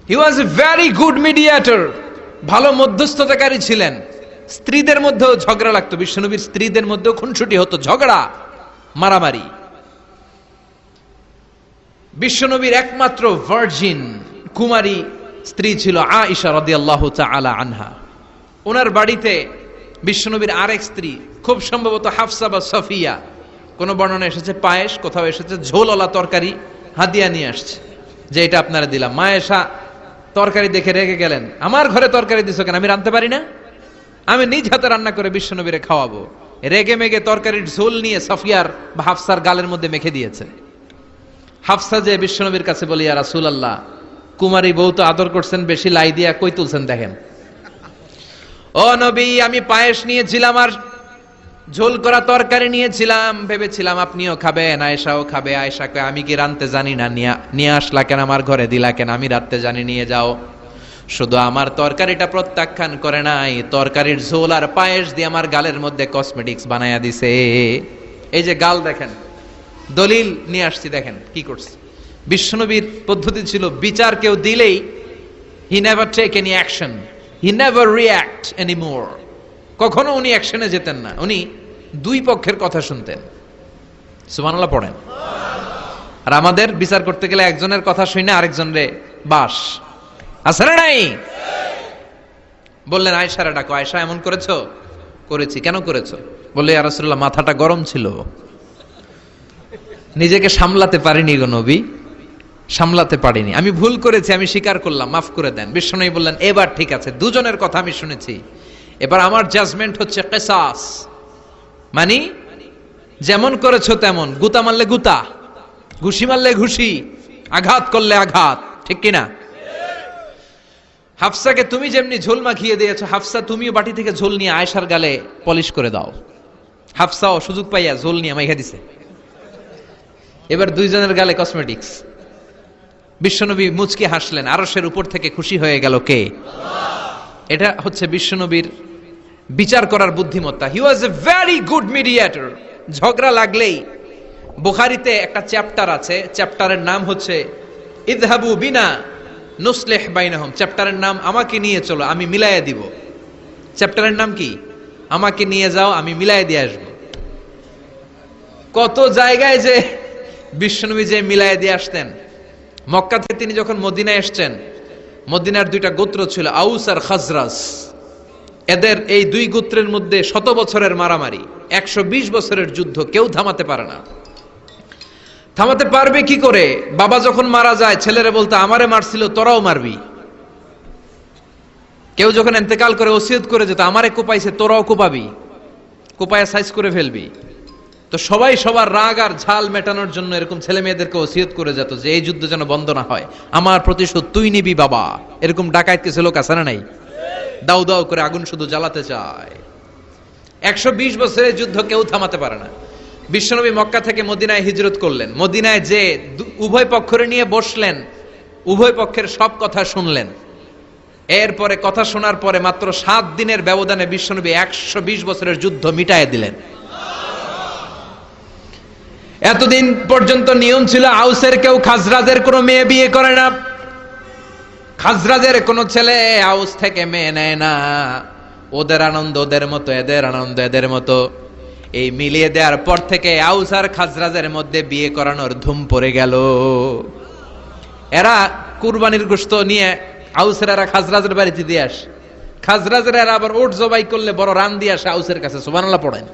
He was a very good mediator, ভালো মধ্যস্থতাকারী ছিলেন। স্ত্রীদের মধ্যেও ঝগড়া লাগতো, বিশ্বনবীর স্ত্রীদের মধ্যেও খুনসুটি হতো, ঝগড়া মারামারি। বিশ্বনবীর একমাত্র ভার্জিন কুমারী স্ত্রী ছিল আয়েশা রাদিয়াল্লাহু তাআলা আনহা। ওনার বাড়িতে বিশ্বনবীর আরেক স্ত্রী, খুব সম্ভবত হাফসা বা সফিয়া, কোন বর্ণনা এসেছে পায়েস, কোথাও এসেছে ঝোলওয়ালা তরকারি হাদিয়া নিয়ে আসছে, যে এটা আপনারা দিলাম। মা আয়েশা তরকারি দেখে রেগে গেলেন, আমার ঘরে তরকারি দিছো কেন, আমি রাঁধতে পারি না? আমি নিজ হাতে রান্না করে বিশ্বনবীরে খাওয়াবো। রেগে মেগে তরকারির ঝোল নিয়ে সফিয়ার বা হাফসার গালের মধ্যে মেখে দিয়েছে। হাফসা যে বিশ্বনবীর কাছে বলি, ইয়া রাসূলুল্লাহ, কুমারী বউ তো আদর করছেন বেশি, লাই দিয়া কই তুলছেন দেখেন। ও নবী, আমি পায়েস নিয়েছিলাম আর ঝোল করা তরকারি নিয়েছিলাম, ভেবেছিলাম আপনিও খাবেন, আয়েশাও খাবে। আয়েশা কয়, আমি কি রাঁধতে জানি না, নিয়ে আসলা কেন আমার ঘরে, দিলা কেন? আমি রাঁধতে জানি, নিয়ে যাও। শুধু আমার তরকারিটা প্রত্যাখ্যান করে নাই, তরকারির ঝোল আর পায়েস দিয়ে আমার গালের মধ্যে কসমেটিক্স বানায়া দিছে। এই যে গাল দেখেন, দলিল নিয়ে আসছি, দেখেন কি করছে। বিশ্বনবীর পদ্ধতি ছিল, বিচার কেউ দিলেই he never take any action, he never react anymore. কখনো উনি অ্যাকশনে যেতেন না, উনি দুই পক্ষের কথা শুনতেন। সুবহানাল্লাহ পড়েন। আর আমাদের বিচার করতে গেলে একজনের কথা শুনে আরেকজনরে বাস আছে না নাই? বললেন আয়েশারে ডাকো। আয়েশা, এমন করেছো? করেছি। কেন করেছো? বললে, ইয়া রাসূলুল্লাহ, মাথাটা গরম ছিল, নিজেকে সামলাতে পারিনি গো নবী, সামলাতে পারিনি, আমি ভুল করেছি, আমি স্বীকার করলাম, মাফ করে দেন। বিশ্বনবী বললেন, এবার ঠিক আছে, দুজনের কথা আমি শুনেছি, এবার আমার জাজমেন্ট হচ্ছে কিসাস, মানে যেমন করেছো তেমন, গুতা মারলে গুতা, ঘুষি মারলে ঘুষি, আঘাত করলে আঘাত, ঠিক কিনা? হাফসাকে তুমি যেমনি ঝোল মাখিয়ে দিয়েছো, হাফসা তুমিও বাটি থেকে ঝোল নিয়ে আয়েশার গালে পলিশ করে দাও। হাফসাও সুযোগ পাইয়া ঝোল নিয়ে মাইখা দিছে। এবার দুইজনের গালে কসমেটিক্স। বিশ্বনবী মুচকি হাসলেন, আরশের উপর থেকে খুশি হয়ে গেল কে? আল্লাহ। এটা হচ্ছে বিশ্বনবীর বিচার করার বুদ্ধিমত্তা। হি ওয়াজ এ ভেরি গুড মিডিয়েটর। ঝগড়া লাগলেই, বুখারীতে একটা চ্যাপ্টার আছে, চ্যাপ্টারের নাম হচ্ছে ইযহাবু বিনা নুসলিহ বাইনাহুম। চ্যাপ্টারের নাম আমাকে নিয়ে চলো, আমি মিলাইয়া দিব। চ্যাপ্টারের নাম কি? আমাকে নিয়ে যাও, আমি মিলাইয়া দিয়ে আসবো। কত জায়গায় যে বিশ্বনবী যে মিলাইয়া দিয়ে আসতেন। মক্কা থেকে তিনি যখন মদিনায় এসছেন, মদিনার দুইটা গোত্র ছিল, আউস আর খাজরাজ। এদের এই দুই গোত্রের মধ্যে 100 বছরের মারামারি, 120 বছরের যুদ্ধ, কেউ থামাতে পারে না। থামাতে পারবে কি করে? বাবা যখন মারা যায়, ছেলেরা বলতো, আমারে মারছিল, তোরাও মারবি। কেউ যখন ইন্তেকাল করে ওসিয়ত করে যেত, আমারে কোপাইছে, তোরাও কোপাবি, কোপায়া সাইজ করে ফেলবি। তো সবাই সবার রাগ আর ঝাল মেটানোর জন্য এরকম ছেলে মেয়েদেরকে ওসিয়ত করে যেত যে এই যুদ্ধ যেন বন্ধ না হয়, আমার প্রতিশোধ তুই নিবি বাবা। এরকম ডাকাইত কিছু লোক আছে না নাই? দাউ দাউ করে আগুন শুধু জ্বালাতে চায়। 120 বছরের যুদ্ধ কেউ থামাতে পারে না। বিশ্বনবী মক্কা থেকে মদিনায় হিজরত করলেন। মদিনায় যে উভয় পক্ষরে নিয়ে বসলেন, উভয় পক্ষের সব কথা শুনলেন। এরপরে কথা শোনার পরে মাত্র 7 দিনের ব্যবধানে বিশ্বনবী 120 বছরের যুদ্ধ মিটায়ে দিলেন। এতদিন পর্যন্ত নিয়ম ছিল, আউসের কেউ খাজরাজের কোনো মেয়ে বিয়ে করে না, খাজরাজের কোনো ছেলে আউস থেকে মেয়ে নেয় না। ওদের আনন্দ ওদের মতো, এদের আনন্দ এদের মতো। এই মিলিয়ে দেওয়ার পর থেকে আউস আর খাজরাজের মধ্যে বিয়ে করানোর ধুম পড়ে গেল। এরা কুরবানির গোশত নিয়ে আউসের এরা খাজরাজের বাড়িতে দিয়ে আসে, খাজরাজের এরা আবার ওট জবাই করলে বড় রান দিয়ে আসে আউসের কাছে। সুবহানাল্লাহ পড়েন।